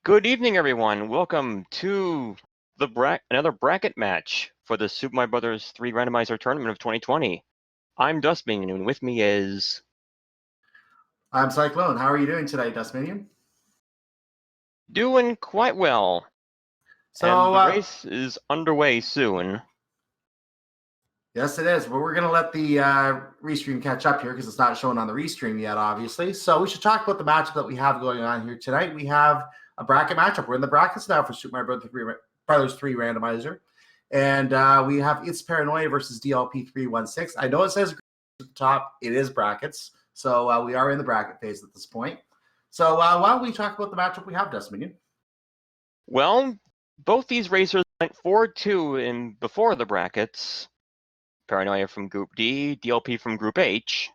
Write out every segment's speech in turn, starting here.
Good evening, everyone. Welcome to the another bracket match for the Super Mario Brothers 3 Randomizer Tournament of 2020. I'm Dustminion, and with me is... I'm Cyclone. How are you doing today, Dustminion? Doing quite well. So and the race is underway soon. Yes, it is. But we're going to let the restream catch up here because it's not showing on the restream yet, obviously. So we should talk about the matchup that we have going on here tonight. We have a bracket matchup. We're in the brackets now for Super Mario Brothers 3 Randomizer. And we have It's Paranoia versus DLP316. I know it says at the top. It is brackets. So we are in the bracket phase at this point. So why don't we talk about the matchup we have, Dustminion? Well, both these racers went 4-2 before the brackets. Paranoia from Group D, DLP from Group H.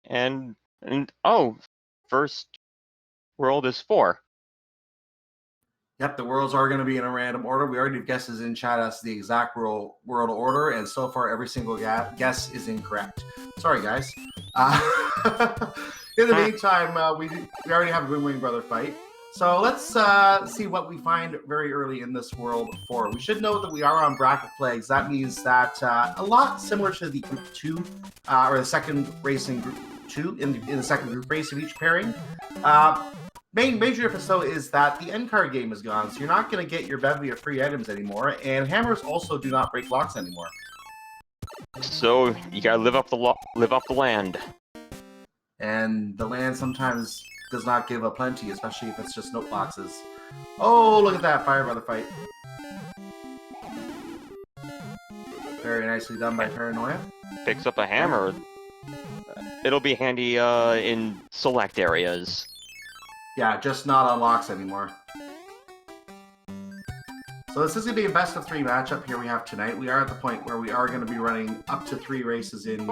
And first world is 4. Yep, the worlds are going to be in a random order. We already have guesses in chat as to the exact world order, and so far every single guess is incorrect. Sorry, guys. In the meantime, we already have a Boom Wing Brother fight. So let's see what we find very early in this world 4. We should note that we are on bracket flags. That means that a lot similar to the Group 2, or the second race in Group 2, in the second group race of each pairing. Major difference, though, is that the end card game is gone, so you're not going to get your bevy of free items anymore, and hammers also do not break locks anymore. So you gotta live off the land. And the land sometimes does not give a plenty, especially if it's just note boxes. Oh, look at that Fire Brother fight. Very nicely done by Paranoia. Picks up a hammer. It'll be handy in select areas. Yeah, just not on locks anymore. So this is going to be a best of 3 matchup here we have tonight. We are at the point where we are going to be running up to 3 races in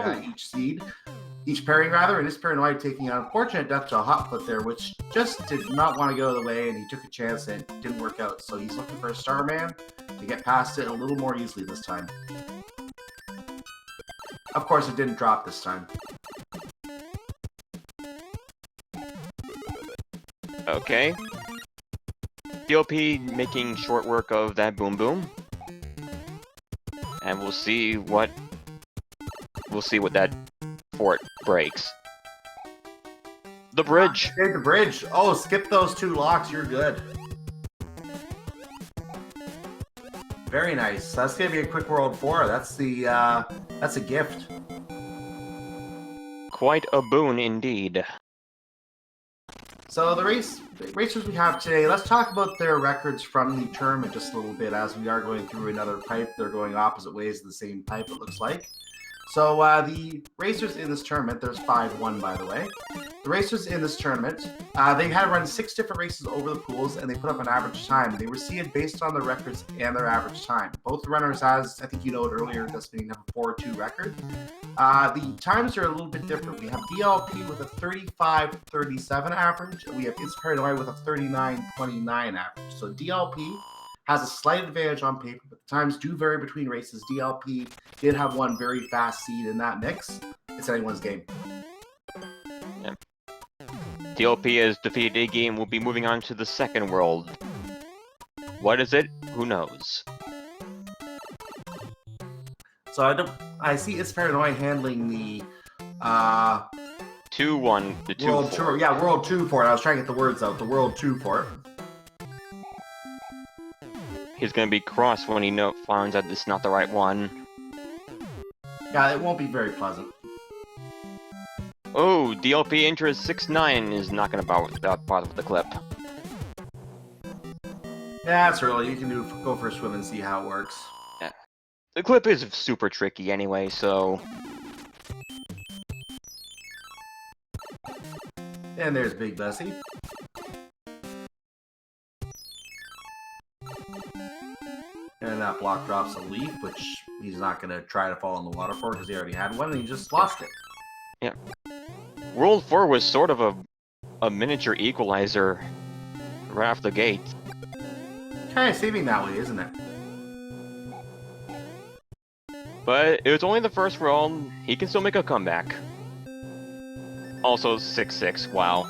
each pairing rather, and this Paranoia taking an unfortunate death to a hot foot there, which just did not want to go the way, and he took a chance and it didn't work out. So he's looking for a Starman to get past it a little more easily this time. Of course, it didn't drop this time. Okay. DLP making short work of that Boom Boom. And we'll see what that fort breaks. The bridge. Okay, the bridge. Oh, skip those 2 locks. You're good. Very nice. That's gonna be a quick world 4. That's a gift. Quite a boon indeed. So the racers we have today, let's talk about their records from the tournament just a little bit as we are going through another pipe. They're going opposite ways of the same pipe, it looks like. So the racers in this tournament, there's 5-1 by the way. The racers in this tournament, they had run 6 different races over the pools and they put up an average time. They were seeded based on their records and their average time. Both runners, as I think you noted earlier, just being have a 4-2 record. The times are a little bit different. We have DLP with a 35-37 average, and we have It's Paranoia with a 39-29 average. So DLP has a slight advantage on paper, but the times do vary between races. DLP did have one very fast seed in that mix. It's anyone's game. Yeah. DLP has defeated a game. Will be moving on to the second world. What is it? Who knows? So I see It's Paranoia handling the 2-1, the 2 World Tour. Yeah, World 2 for it. I was trying to get the words out. The World 2 for it. He's gonna be cross when he finds out this is not the right one. Yeah, it won't be very pleasant. Oh, DLP enters 6-9 is not gonna bother with the clip. Yeah, it's early. You can go for a swim and see how it works. Yeah. The clip is super tricky anyway, so... And there's Big Bessie. And that block drops a leaf, which he's not going to try to fall in the water for because he already had one and he just lost it. Yeah. World 4 was sort of a miniature equalizer right off the gate. Kind of seeming that way, isn't it? But it was only the first roll. He can still make a comeback. Also 6-6, wow.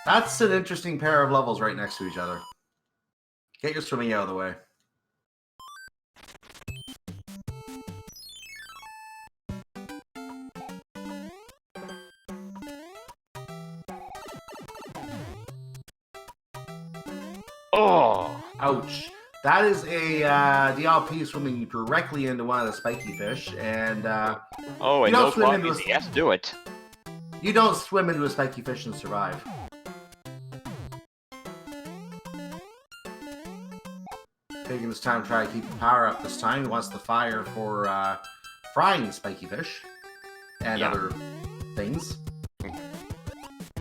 That's an interesting pair of levels right next to each other. Get your swimming out of the way. Oh! Ouch. That is a DLP swimming directly into one of the spiky fish, and Oh, and you don't no swim into qualities, he has to do it. you don't swim into a spiky fish and survive. Taking this time to try to keep the power up this time. He wants the fire for frying spiky fish and other things.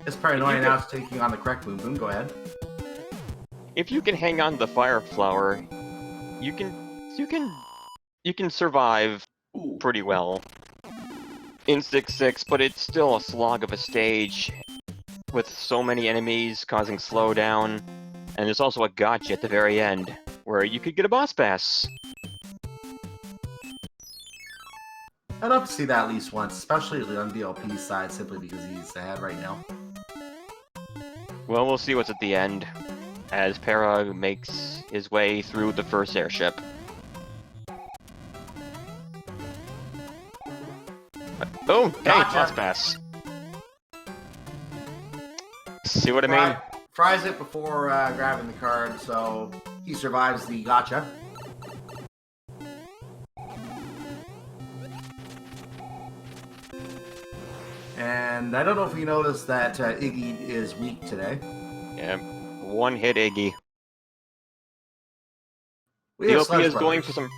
This Paranoia now is taking on the correct Boom Boom. Go ahead. If you can hang on to the fire flower, you can survive pretty well in 6-6, but it's still a slog of a stage with so many enemies causing slowdown, and there's also a gotcha at the very end where you could get a boss pass. I'd love to see that at least once, especially on DLP's side, simply because he's ahead right now. Well, we'll see what's at the end as Para makes his way through the first airship. Oh, hey, Gotcha. boss pass. See what I mean? Fries it before grabbing the card, so he survives the gotcha. And I don't know if you noticed that Iggy is weak today. Yeah, one hit Iggy. We have DLP Sludge is going Brothers. for some...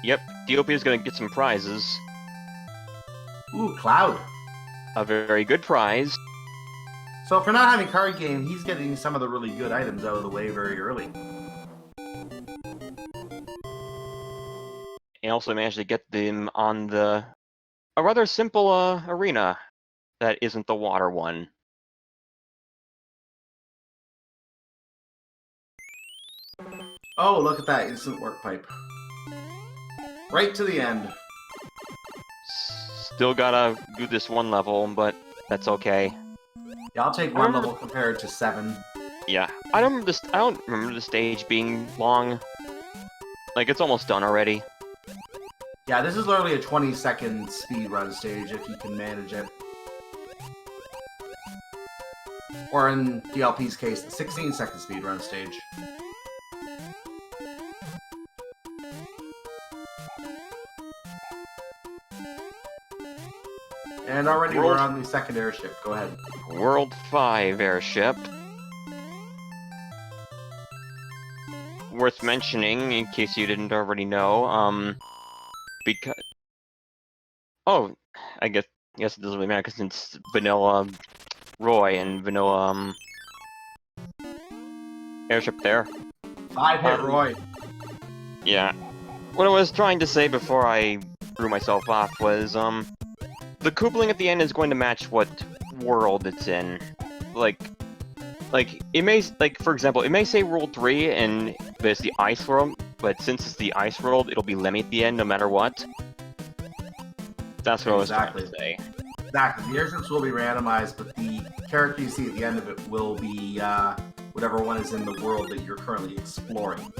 Yep, DLP is going to get some prizes. Ooh, Cloud. A very good prize. So if we're not having card game, he's getting some of the really good items out of the way very early. He also managed to get them on a rather simple arena that isn't the water one. Oh, look at that instant work pipe. Right to the end. Still gotta do this one level, but that's okay. Yeah, I'll take one level compared to 7. Yeah, I don't remember the stage being long. Like, it's almost done already. Yeah, this is literally a 20-second speed run stage if you can manage it. Or in DLP's case, the 16-second speed run stage. And already we're on the second airship. Go ahead. World 5 airship. Worth mentioning, in case you didn't already know, because... Oh, I guess it doesn't really matter, because it's Vanilla Roy and Vanilla, airship there. 5-hit Roy. Yeah. What I was trying to say before I threw myself off was, the coupling at the end is going to match what world it's in. Like, it may, like, for example, it may say World 3 and it's the Ice World, but since it's the Ice World, it'll be Lemmy at the end no matter what. That's what I was trying to say. Exactly. The airships will be randomized, but the character you see at the end of it will be whatever one is in the world that you're currently exploring.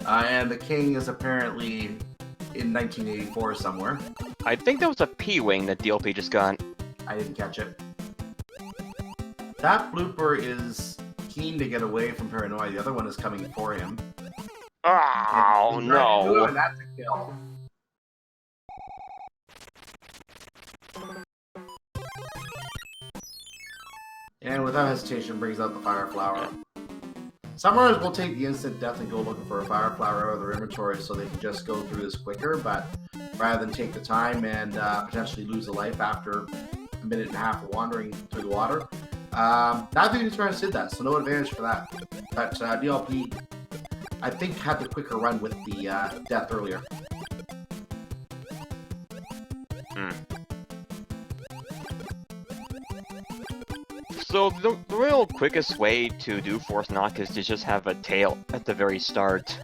And the king is apparently in 1984 somewhere. I think that was a P-Wing that DLP just got. I didn't catch it. That blooper is keen to get away from Paranoia. The other one is coming for him. Oh, no. And that's a kill. And without hesitation brings out the fire flower. Some runners will take the instant death and go looking for a fire flower out of their inventory so they can just go through this quicker, but rather than take the time and potentially lose a life after a minute and a half of wandering through the water, neither of these runners did that, so no advantage for that. But DLP, I think, had the quicker run with the death earlier. So the real quickest way to do Force Knock is to just have a tail at the very start.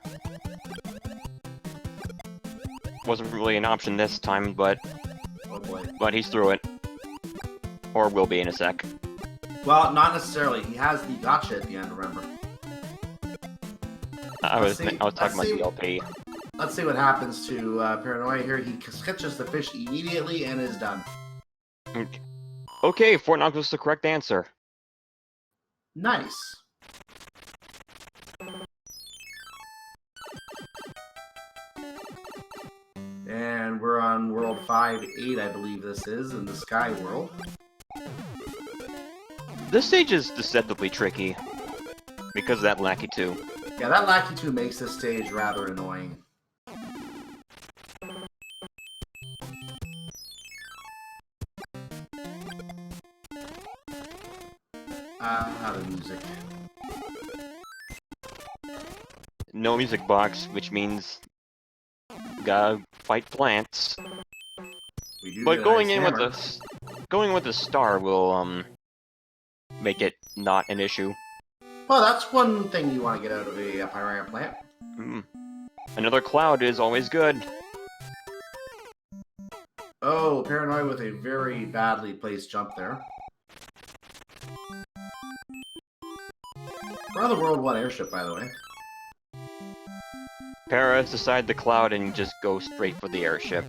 Wasn't really an option this time, but Oh boy. he's through it. Or will be in a sec. Well, not necessarily. He has the gotcha at the end, remember? I was talking about DLP. Let's see what happens to Paranoia here. He catches the fish immediately and is done. Okay, Fort Knox was the correct answer. Nice. And we're on World 5-8, I believe this is, in the Sky World. This stage is deceptively tricky. Because of that Lackey 2. Yeah, that Lackey 2 makes this stage rather annoying. The music. No music box, which means gotta fight plants. But going in with a star will make it not an issue. Well, that's one thing you want to get out of a Paranoia plant. Another cloud is always good. Oh, Paranoia with a very badly placed jump there. We're on the World 1 airship, by the way. Para has decided the cloud and just go straight for the airship.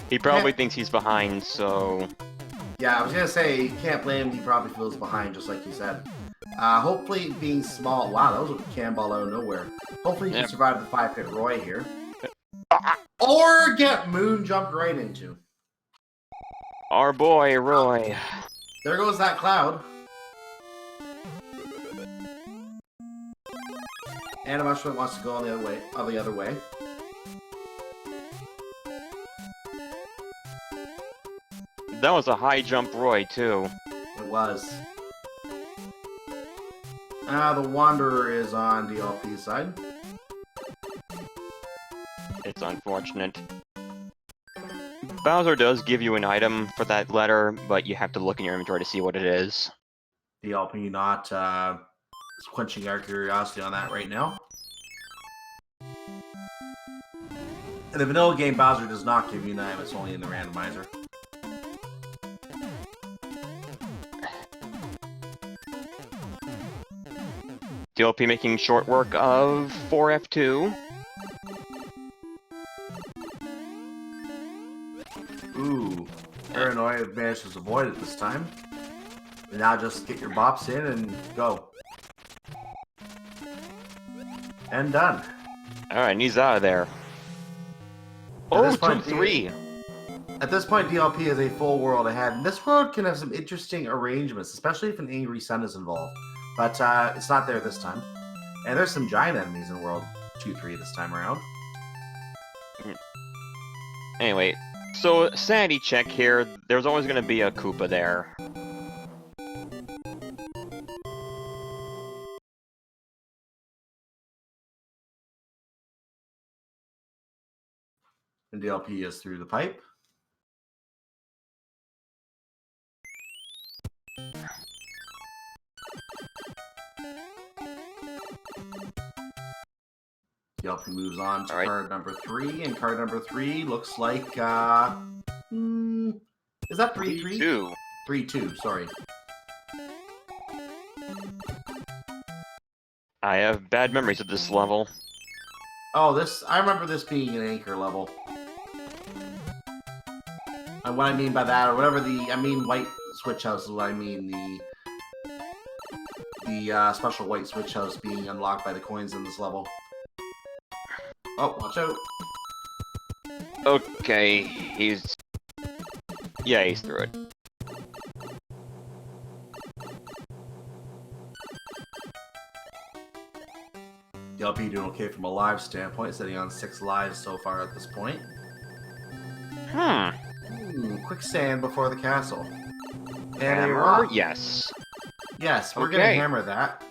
He probably thinks he's behind, so... Yeah, I was gonna say, you can't blame him, he probably feels behind, just like you said. Hopefully being small... Wow, that was a cannonball out of nowhere. Hopefully you can survive the 5-hit Roy here. Or get moon jumped right into. Our boy, Roy. There goes that cloud. And a mushroom wants to go on the other way. That was a high jump Roy, too. It was. The Wanderer is on DLP's side. It's unfortunate. Bowser does give you an item for that letter, but you have to look in your inventory to see what it is. DLP not quenching our curiosity on that right now. In the vanilla game, Bowser does not give you an item, it's only in the randomizer. DLP making short work of 4F2. Ooh, Paranoia managed to avoid it this time. And now just get your bops in and go. And done. Alright, and he's out of there. Oh, 2-3! At this point, DLP is a full world ahead, and this world can have some interesting arrangements, especially if an angry sun is involved. But it's not there this time. And there's some giant enemies in World 2-3 this time around. Anyway, so sanity check here, there's always going to be a Koopa there. And DLP is through the pipe. DLP moves on to card number 3, and card number 3 looks like, is that 3-3? 2. 3-2, sorry. I have bad memories of this level. Oh, I remember this being an anchor level. And what I mean by that, or whatever white switch house is what I mean, the special white switch house being unlocked by the coins in this level. Oh, watch out. Okay, he's through it. DLP doing okay from a live standpoint, sitting on 6 lives so far at this point. Quicksand before the castle. And hammer? Yes. Yes, we're gonna hammer that.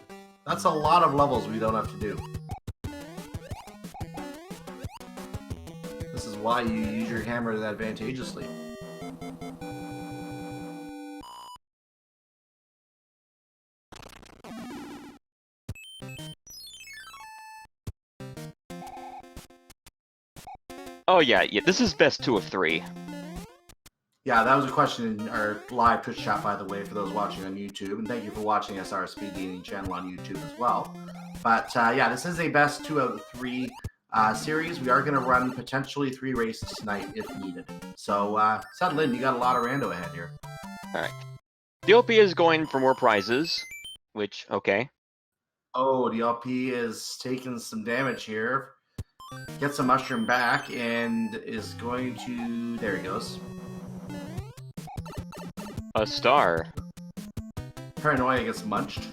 That's a lot of levels we don't have to do. This is why you use your hammer advantageously. Oh yeah, this is best 2 of 3. Yeah, that was a question in our live Twitch chat, by the way, for those watching on YouTube. And thank you for watching us, our SpeedGaming channel on YouTube as well. But yeah, this is a best 2 out of 3 series. We are going to run potentially 3 races tonight if needed. So, Lynn, you got a lot of rando ahead here. Alright. DLP is going for more prizes, which, okay. Oh, DLP is taking some damage here. Gets a mushroom back and is going to... There he goes. A star. Paranoia gets munched,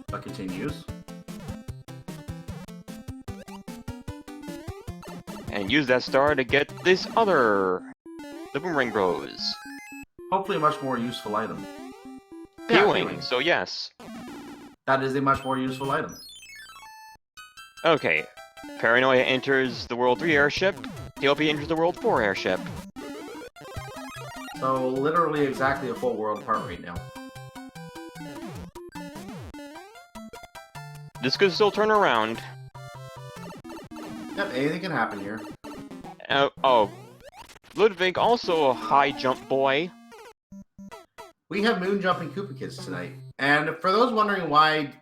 but continues. And use that star to get this other... The boomerang rose. Hopefully a much more useful item. P-wing, so yes. That is a much more useful item. Okay. Paranoia enters the World 3 airship. DLP enters the World 4 airship. So, literally exactly a full world part right now. This could still turn around. Yep, anything can happen here. Oh. Ludwig, also a high jump boy. We have moon jumping Koopa Kids tonight. And for those wondering why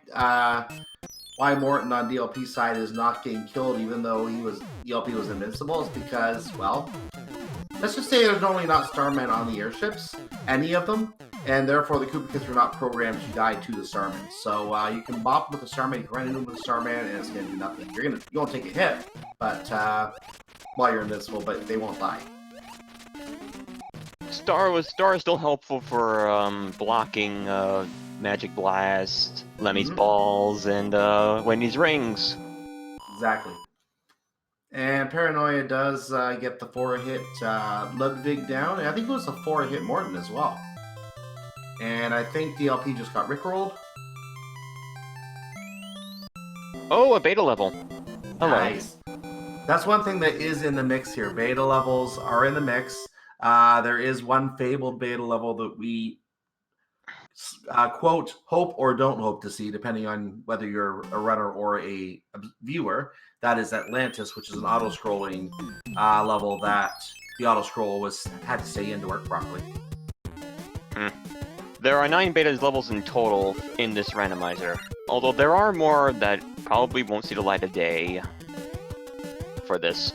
Morton on DLP side is not getting killed even though DLP was invincible, is because, well, let's just say there's normally not Starmen on the airships, any of them, and therefore the Koopa Kids were not programmed to die to the Starman. So you can bop with the Starman, you can run into them with the Starman, and it's gonna do nothing. You won't take a hit, but while you're invincible, but they won't die. Star is still helpful for blocking Magic Blast, Lemmy's balls, and Wendy's rings. Exactly. And Paranoia does get the 4-hit Ludwig down, and I think it was a 4-hit Morton as well. And I think DLP just got rickrolled. Oh, a beta level. Hello. Nice. That's one thing that is in the mix here. Beta levels are in the mix. There is one fabled beta level that we quote, hope or don't hope to see, depending on whether you're a runner or a viewer. That is Atlantis, which is an auto-scrolling level that the auto-scroll had to stay in to work properly. There are 9 beta levels in total in this randomizer, although there are more that probably won't see the light of day for this.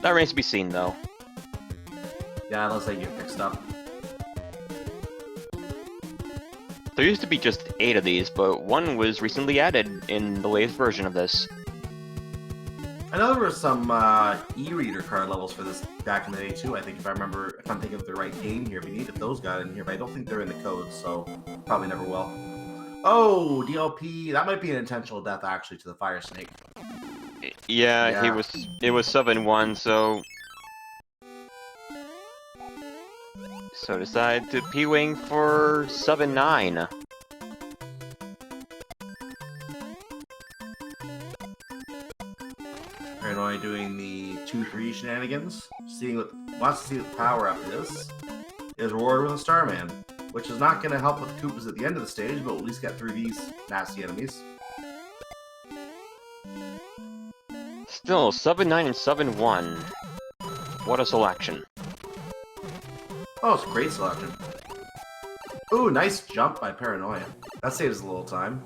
That remains to be seen, though. Yeah, unless they get fixed up. There used to be just 8 of these, but one was recently added in the latest version of this. I know there were some e-reader card levels for this back in the day too. I think if I'm thinking of the right game here, we needed those got in here, but I don't think they're in the code, so probably never will. Oh, DLP, that might be an intentional death actually to the fire snake. Yeah. It was 7-1, so decide to P-wing for 7-9. Paranoia doing the 2-3 shenanigans, wants to see what the power up is rewarded with a Starman, which is not going to help with the Koopas at the end of the stage, but we'll at least get through these nasty enemies. Still, 7-9 and 7-1. What a selection. Oh, it's a great selection. Ooh, nice jump by Paranoia. That saves a little time.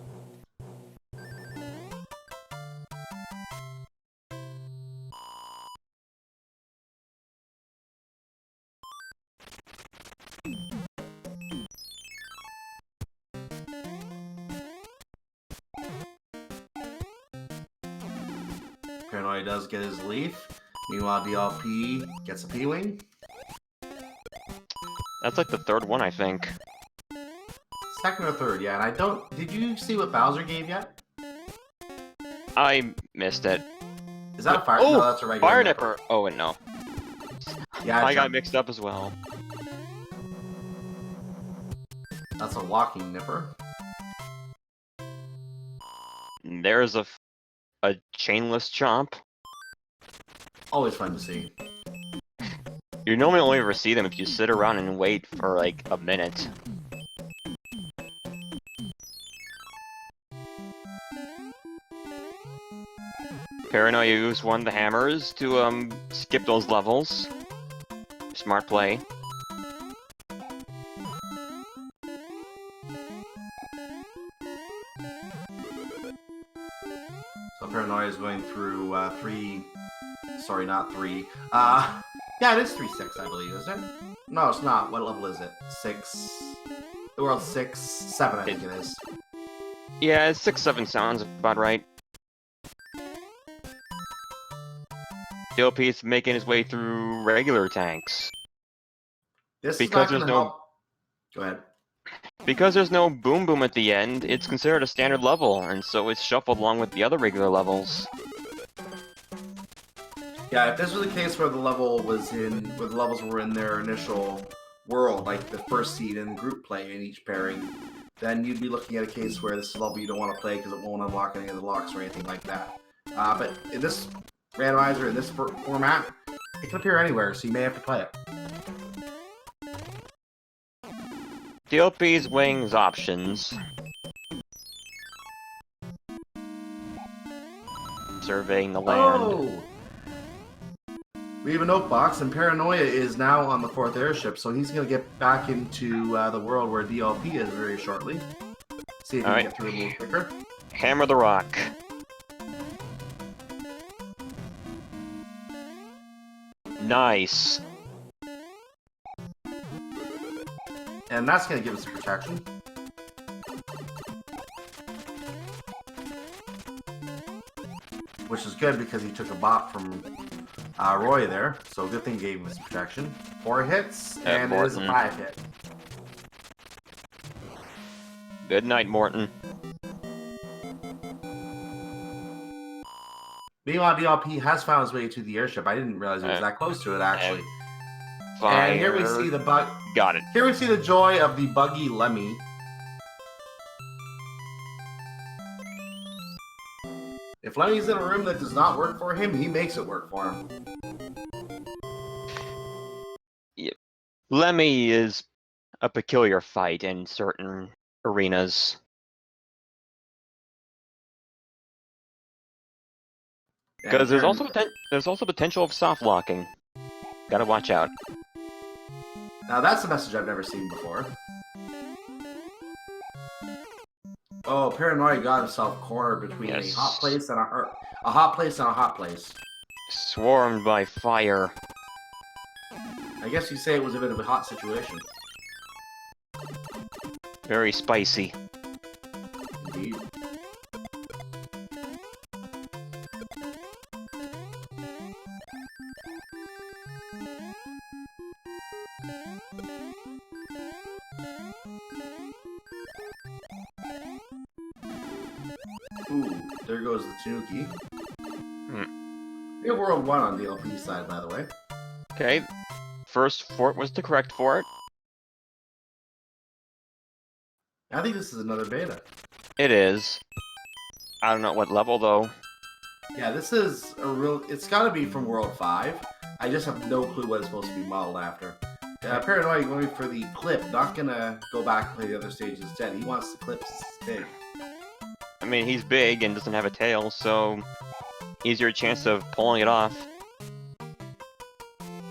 Paranoia does get his leaf. Meanwhile, DLP gets a P-wing. That's like the 3rd one, I think. Second or third, yeah. And did you see what Bowser gave yet? I missed it. Is that a fire? Oh, no, that's a regular Fire nipper. Nipper! Oh, and no. Yeah, I got mixed up as well. That's a walking nipper. There's a chainless chomp. Always fun to see. You normally only ever see them if you sit around and wait for like a minute. Paranoia used one of the hammers to skip those levels. Smart play. So Paranoia is going through three. Sorry, not three. Yeah, it is 3-6, I believe, is it? No, it's not. What level is it? 6. The world's 6, 7, I think it is. Yeah, 6-7 sounds about right. DLP is making his way through regular tanks. This Because is not there's going to no help. Go ahead. Because there's no boom boom at the end, it's considered a standard level, and so it's shuffled along with the other regular levels. Yeah, if this was a case where the levels were in their initial world, like the first seed in group play in each pairing, then you'd be looking at a case where this is a level you don't want to play because it won't unlock any of the locks or anything like that. But in this randomizer, in this format, it can appear anywhere, so you may have to play it. DLP's wings options. Surveying the land. Oh! We have a note box, and Paranoia is now on the 4th airship, so he's going to get back into the world where DLP is very shortly. See if he can get through a little quicker. Hammer the rock. Nice. And that's going to give us protection. Which is good because he took a bot from Roy there. So good thing gave him his protection. 4 hits, and it is a 5 hit. Good night, Morton. Meanwhile, DLP has found his way to the airship. I didn't realize he was that close to it, actually. Fire. And here we see the bug. Got it. Here we see the joy of the buggy Lemmy. If Lemmy's in a room that does not work for him, he makes it work for him. Yep. Lemmy is a peculiar fight in certain arenas. Because there's also potential of soft locking. Gotta watch out. Now that's a message I've never seen before. Oh, Paranoia got himself cornered between a hot place and a hot place and a hot place. Swarmed by fire. I guess you say it was a bit of a hot situation. Very spicy. Indeed. Ooh, there goes the Tanuki. We have World 1 on DLP's side, by the way. Okay. First fort was the correct fort. I think this is another beta. It is. I don't know what level, though. Yeah, this is a real... It's gotta be from World 5. I just have no clue what it's supposed to be modeled after. Paranoia going for the clip, not gonna go back and play the other stages instead. He wants the clips big. I mean, he's big and doesn't have a tail, so easier chance of pulling it off.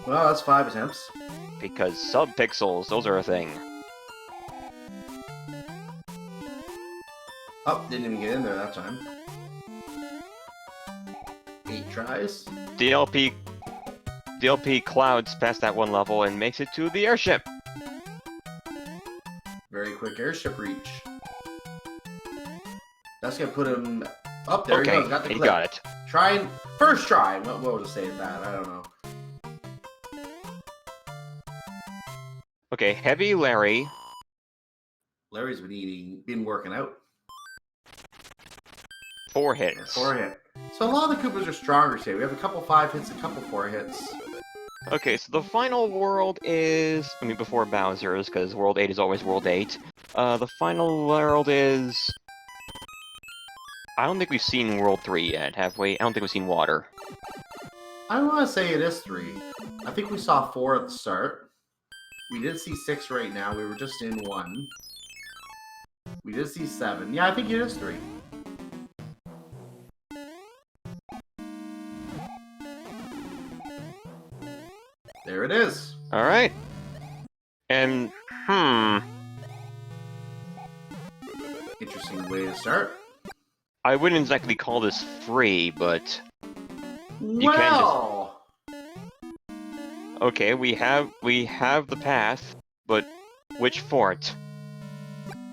Well, that's 5 attempts. Because sub-pixels, those are a thing. Oh, didn't even get in there that time. 8 tries. DLP clouds past that one level and makes it to the airship. Very quick airship reach. That's gonna put him up there. Okay, he goes, got the clip. he got it. First try. What would say that? I don't know. Okay, Heavy Larry. Larry's been working out. 4 hits. 4 hit. So a lot of the Koopas are stronger today. We have a couple 5 hits, a couple 4 hits. Okay, so the final world is... I mean, before Bowser's, because World 8 is always World 8. The final world is... I don't think we've seen World 3 yet, have we? I don't think we've seen Water. I want to say it is 3. I think we saw 4 at the start. We did see 6 right now. We were just in 1. We did see 7. Yeah, I think it is 3. There it is. Alright. And, Interesting way to start. I wouldn't exactly call this free, but... Well... Okay, we have the path, but which fort?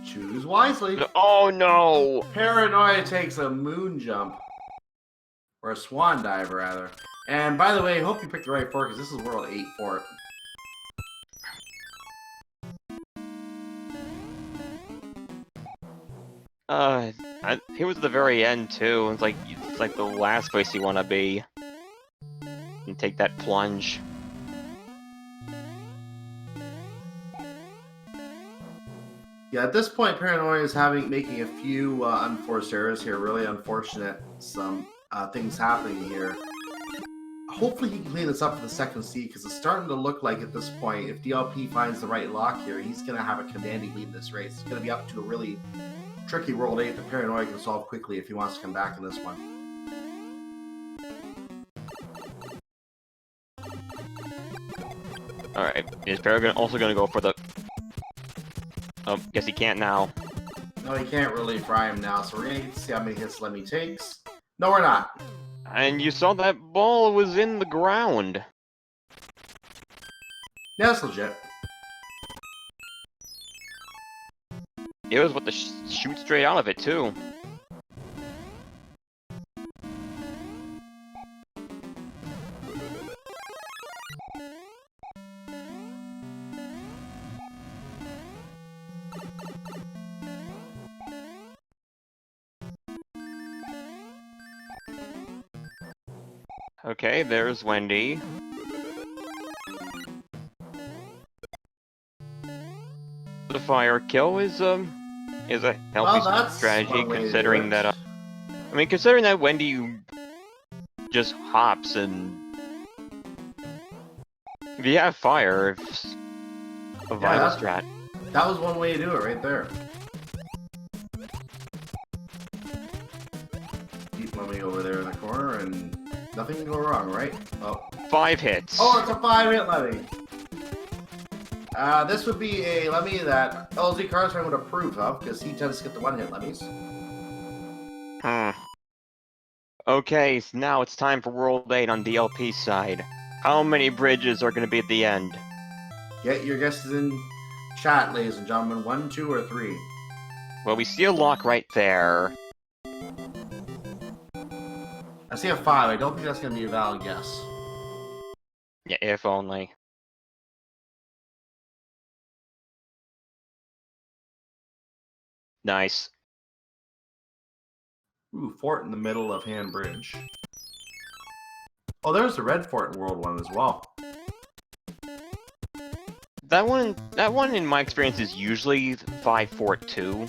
Choose wisely. Oh no! Paranoia takes a moon jump. Or a swan dive, rather. And by the way, I hope you picked the right fort, because this is World 8 fort. He was at the very end too. It's like the last place you want to be. And take that plunge. Yeah, at this point, Paranoia is making a few unforced errors here. Really unfortunate. Some things happening here. Hopefully he can clean this up for the second seed, because it's starting to look like at this point, if DLP finds the right lock here, he's going to have a commanding lead in this race. It's going to be up to a really tricky World 8 that Paranoia can solve quickly if he wants to come back in this one. Alright, is Paranoia also going to go for the... Oh, guess he can't now. No, he can't really fry him now, so we're going to get to see how many hits Lemmy takes. No, we're not. And you saw that ball was in the ground. Yeah, that's legit. It was what the shoot straight out of it, too. Okay, there's Wendy. The fire kill is a healthy strategy, considering that I mean, considering that Wendy just hops and if you have fire, it's a vital strat. That was one way to do it right there. Keep Lemmy over there in the corner and nothing can go wrong, right? Oh. 5 hits. Oh, it's a 5-hit Lemmy. This would be a Lemmy that LZ Carsman would approve of, because he tends to get the 1-hit Lemmies. Okay, so now it's time for World 8 on DLP side. How many bridges are going to be at the end? Get your guesses in chat, ladies and gentlemen. 1, 2, or 3. Well, we see a lock right there. I see a 5. I don't think that's going to be a valid guess. Yeah, if only. Nice. Ooh, fort in the middle of Hand Bridge. Oh, there's the red fort in World 1 as well. That one in my experience is usually 5 Fort 2.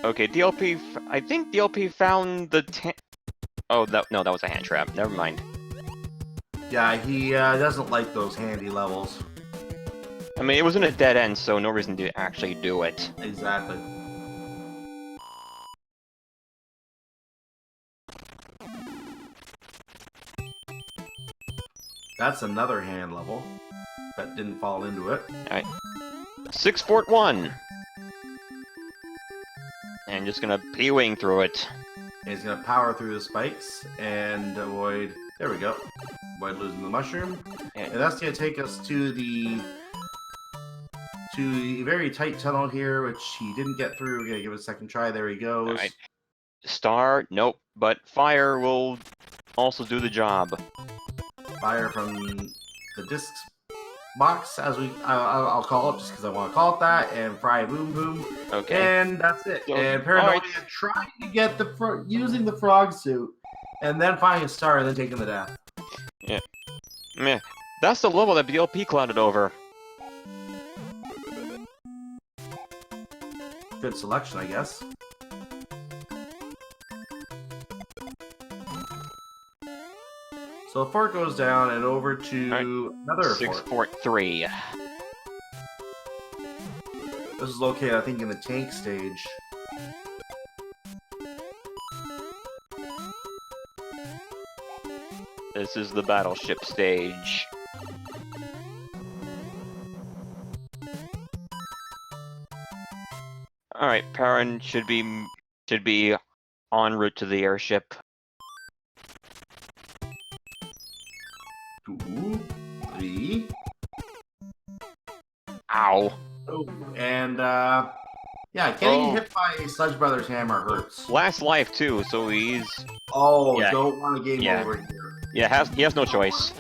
Okay, DLP. I think DLP found the. Oh, no, that was a hand trap. Never mind. Yeah, he doesn't like those handy levels. I mean, it was in a dead end, so no reason to actually do it. Exactly. That's another hand level that didn't fall into it. Alright. 6 Fort 1! And just gonna P-wing through it. And he's gonna power through the spikes and avoid... There we go. Avoid losing the mushroom. And that's gonna take us to the very tight tunnel here, which he didn't get through. We're gonna give it a second try. There he goes. Alright. Star, nope. But fire will also do the job. Fire from the disc box, as I'll call it, just because I want to call it that, and fry boom boom. Okay. And that's it. So, and Paranoia trying to get using the frog suit, and then finding a star, and then taking the death. Yeah. Meh. That's the level that DLP clouded over. Good selection, I guess. So the fort goes down and over to another 6 fort. Fort 3. This is located, I think, in the tank stage. This is the battleship stage. Alright, Perrin should be en route to the airship. 2, 3. Ow. Oh, and yeah, getting hit by a Sludge Brothers hammer hurts. Last life too, so he's... Oh, Yeah. don't want a game over here. Yeah, he has no choice.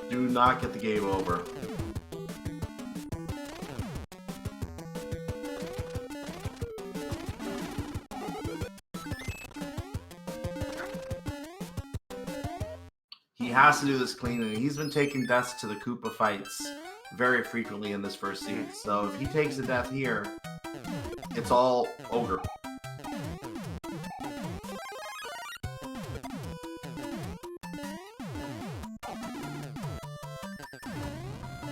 Do not get the game over. He has to do this clean, and he's been taking deaths to the Koopa fights very frequently in this first season. So if he takes a death here, it's all ogre.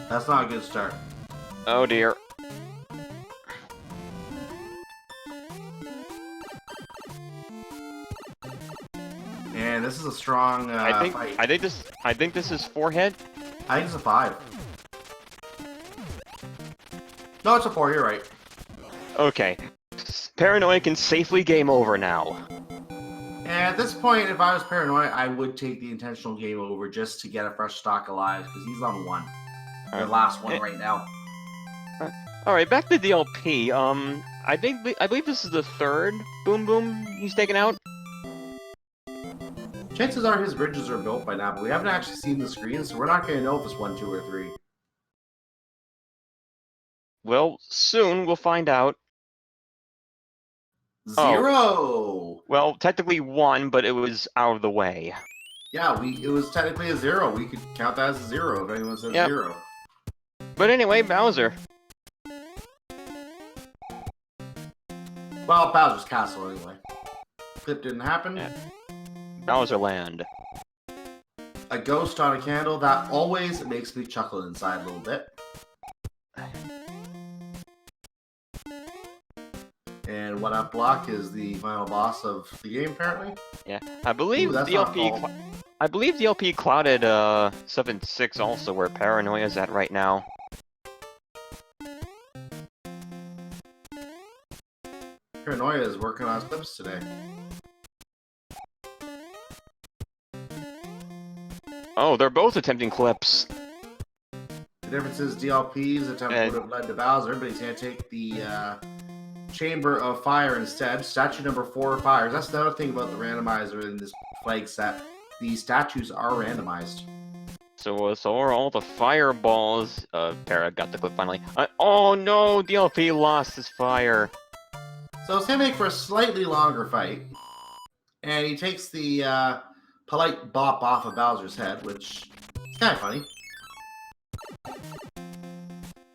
That's not a good start. Oh dear. And this is a strong fight. I think this is forehead. I think it's a 5. No, it's a 4. You're right. Okay. Paranoia can safely game over now. And at this point, if I was Paranoia, I would take the intentional game over just to get a fresh stock of lives, because he's on 1. The last one right now. Alright, back to DLP. I believe this is the 3rd Boom Boom he's taken out. Chances are his bridges are built by now, but we haven't actually seen the screen, so we're not going to know if it's 1, 2, or 3. Well, soon we'll find out. 0! Well, technically 1, but it was out of the way. Yeah, it was technically a 0. We could count that as a 0 if anyone says 0. But anyway, Bowser. Well, Bowser's Castle anyway. Clip didn't happen. Yeah. Bowser Land. A ghost on a candle, that always makes me chuckle inside a little bit. And what up block is the final boss of the game, apparently. Yeah, I believe DLP. I believe DLP clouded 7-6 also where Paranoia's at right now. Paranoia is working on his clips today. Oh, they're both attempting clips. The difference is DLP's attempt would have led to Bowser, but he's going to take the Chamber of Fire instead. Statue number 4 fires. That's another thing about the randomizer in this flag set. The statues are randomized. So are all the fireballs. Para got the clip finally. Oh no, DLP lost his fire. So it's going to make for a slightly longer fight. And he takes the polite bop off of Bowser's head, which is kind of funny.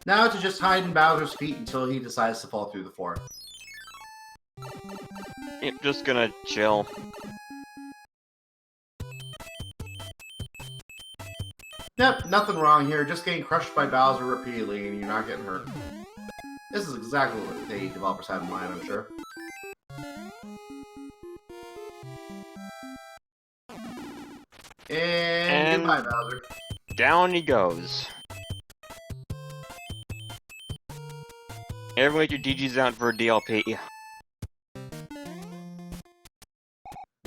Now to just hide in Bowser's feet until he decides to fall through the floor. Yep, just gonna chill. Yep, nothing wrong here. Just getting crushed by Bowser repeatedly and you're not getting hurt. This is exactly what the developers had in mind, I'm sure. And goodbye, Bowser. Down he goes. Everyone get your DGs out for DLP.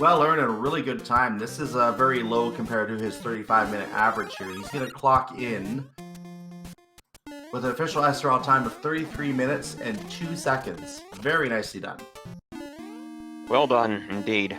Well earned and a really good time. This is very low compared to his 35-minute average here. He's going to clock in with an official SRL time of 33 minutes and 2 seconds. Very nicely done. Well done, indeed.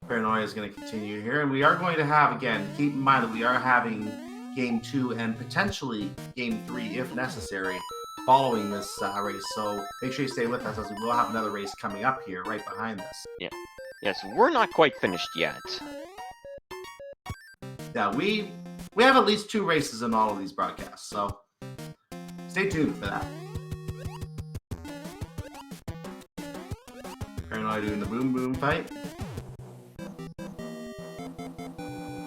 Paranoia is going to continue here, and we are going to have, again, keep in mind that we are having Game 2 and potentially Game 3, if necessary, following this race. So make sure you stay with us, as we will have another race coming up here right behind this. Yeah. Yes, we're not quite finished yet. Yeah, we have at least 2 races in all of these broadcasts, so stay tuned for that. Paranoia doing the boom boom fight.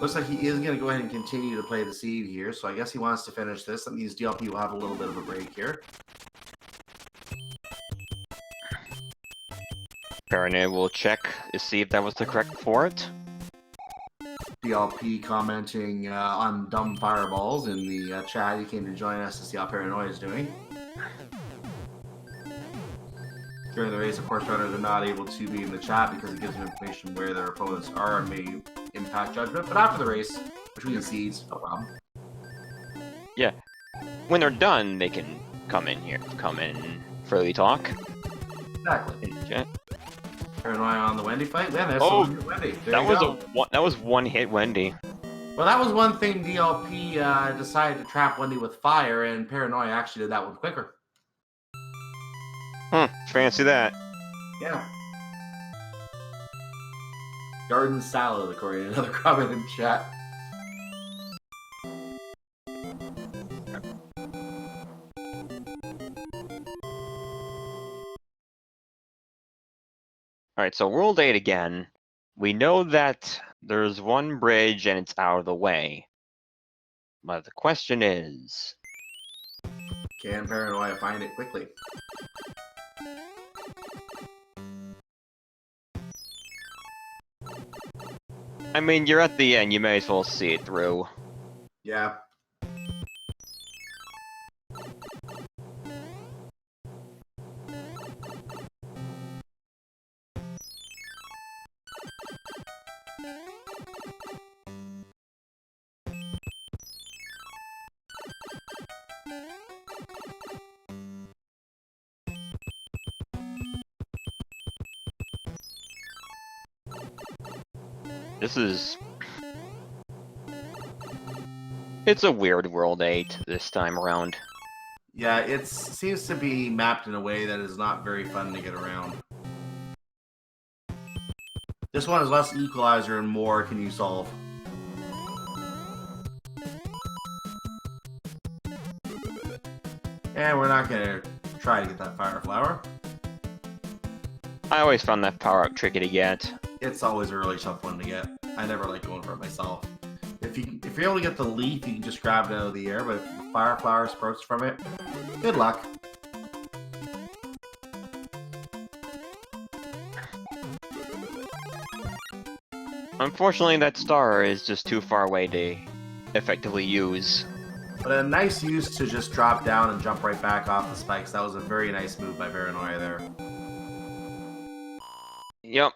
Looks like he is going to go ahead and continue to play the seed here, so I guess he wants to finish this. That means DLP will have a little bit of a break here. Paranoia will check to see if that was the correct port. DLP commenting on dumb fireballs in the chat. He came to join us to see how Paranoia is doing. During the race, of course, runners are not able to be in the chat because it gives them information where their opponents are and may impact judgment. But after the race, which we can see, it's no problem. Yeah. When they're done, they can come in here, come in, freely talk. Exactly. In the chat. Paranoia on the Wendy fight. Yeah, there's Oh, someone hit Wendy. There that you was go. that was one hit Wendy. Well, that was one thing DLP decided to trap Wendy with fire, and Paranoia actually did that one quicker. Fancy that. Yeah. Garden salad, according to another comment in chat. Alright, so World 8 again. We know that there's one bridge and it's out of the way. But the question is... Can Paranoia find it quickly? I mean, you're at the end, you may as well see it through. Yeah. This is... It's a weird World 8 this time around. Yeah, it seems to be mapped in a way that is not very fun to get around. This one is less equalizer and more can you solve. And we're not going to try to get that fire flower. I always found that power-up tricky to get. It's always a really tough one to get. I never like going for it myself. If you're able to get the leaf, you can just grab it out of the air, but if the fire flower sprouts from it, good luck. Unfortunately, that star is just too far away to effectively use. But a nice use to just drop down and jump right back off the spikes. That was a very nice move by Paranoia there. Yep.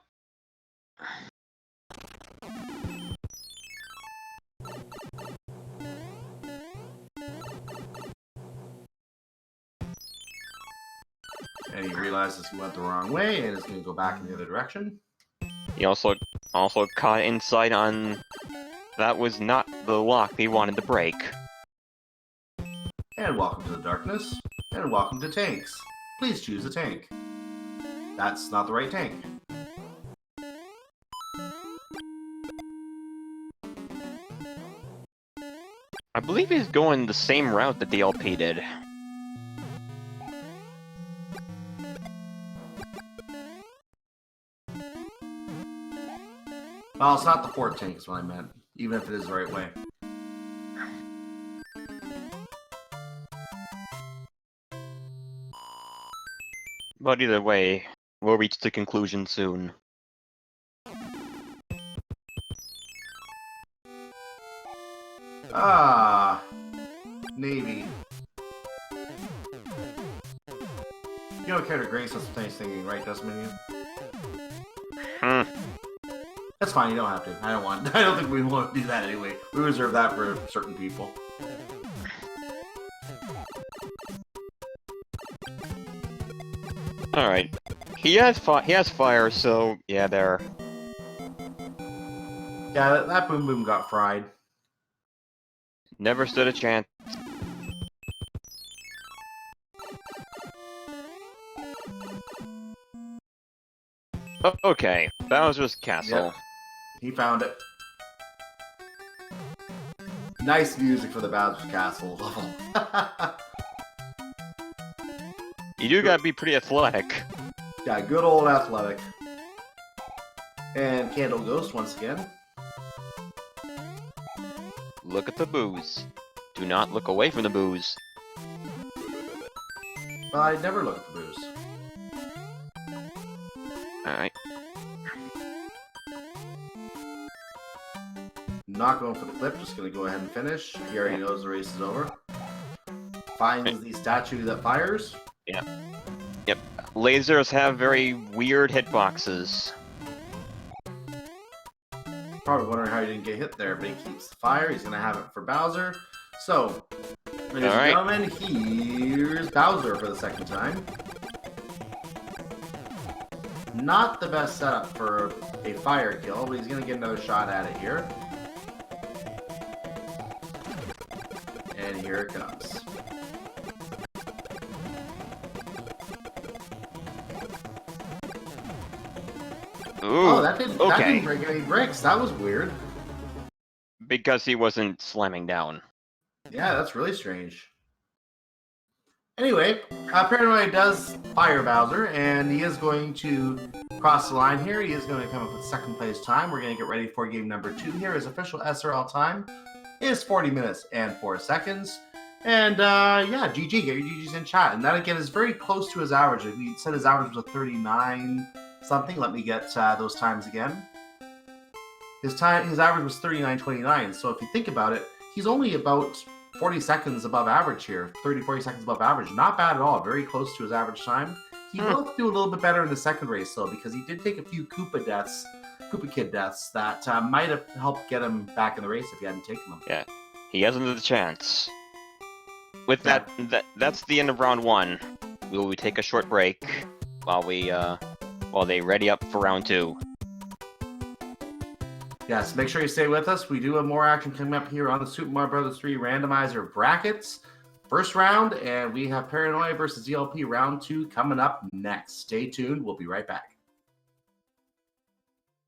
And he realizes he went the wrong way and is going to go back in the other direction. He also caught insight on that was not the lock he wanted to break. And welcome to the darkness. And welcome to tanks. Please choose a tank. That's not the right tank. I believe he's going the same route that DLP did. Well, it's not the port tank is what I meant, even if it is the right way. But either way, we'll reach the conclusion soon. Ah, Navy. You don't care to grace us with nice thinking, right, Desmond? That's fine, you don't have to. I don't think we want to do that anyway. We reserve that for certain people. Alright. He has fire, so yeah, there. Yeah, that Boom Boom got fried. Never stood a chance. Oh, okay, Bowser's castle. Yep. He found it. Nice music for the Bowser's Castle level. You do gotta be pretty athletic. Yeah, good old athletic. And Candle Ghost once again. Look at the booze. Do not look away from the booze. Well, I never look at the booze. Alright. Not going for the clip, just going to go ahead and finish. He already knows the race is over. Finds the statue that fires. Yeah. Yep. Lasers have very weird hitboxes. Probably wondering how he didn't get hit there, but he keeps the fire. He's going to have it for Bowser. So, ladies and gentlemen, here's Bowser for the second time. Not the best setup for a fire kill, but he's going to get another shot at it here. And here it comes. Ooh, oh, that didn't break any bricks. That was weird. Because he wasn't slamming down. Yeah, that's really strange. Anyway, Paranoia does fire Bowser, and he is going to cross the line here. He is going to come up with second place time. We're going to get ready for game number 2 here. His official SRL time is 40 minutes and 4 seconds. And yeah, GG, get your GGs in chat. And that again is very close to his average. If we said his average was a 39 something, let me get those times again. His average was 39.29. So if you think about it, he's only about 40 seconds above average here. 30-40 seconds above average. Not bad at all. Very close to his average time. He will do a little bit better in the second race though, because he did take a few Koopa Kid deaths that might have helped get him back in the race if he hadn't taken them. Yeah, he hasn't had the chance. With that's the end of round 1. Will we take a short break while they ready up for round 2? Yes, make sure you stay with us. We do have more action coming up here on the Super Mario Bros. 3 Randomizer brackets. First round, and we have Paranoia versus DLP round 2 coming up next. Stay tuned. We'll be right back.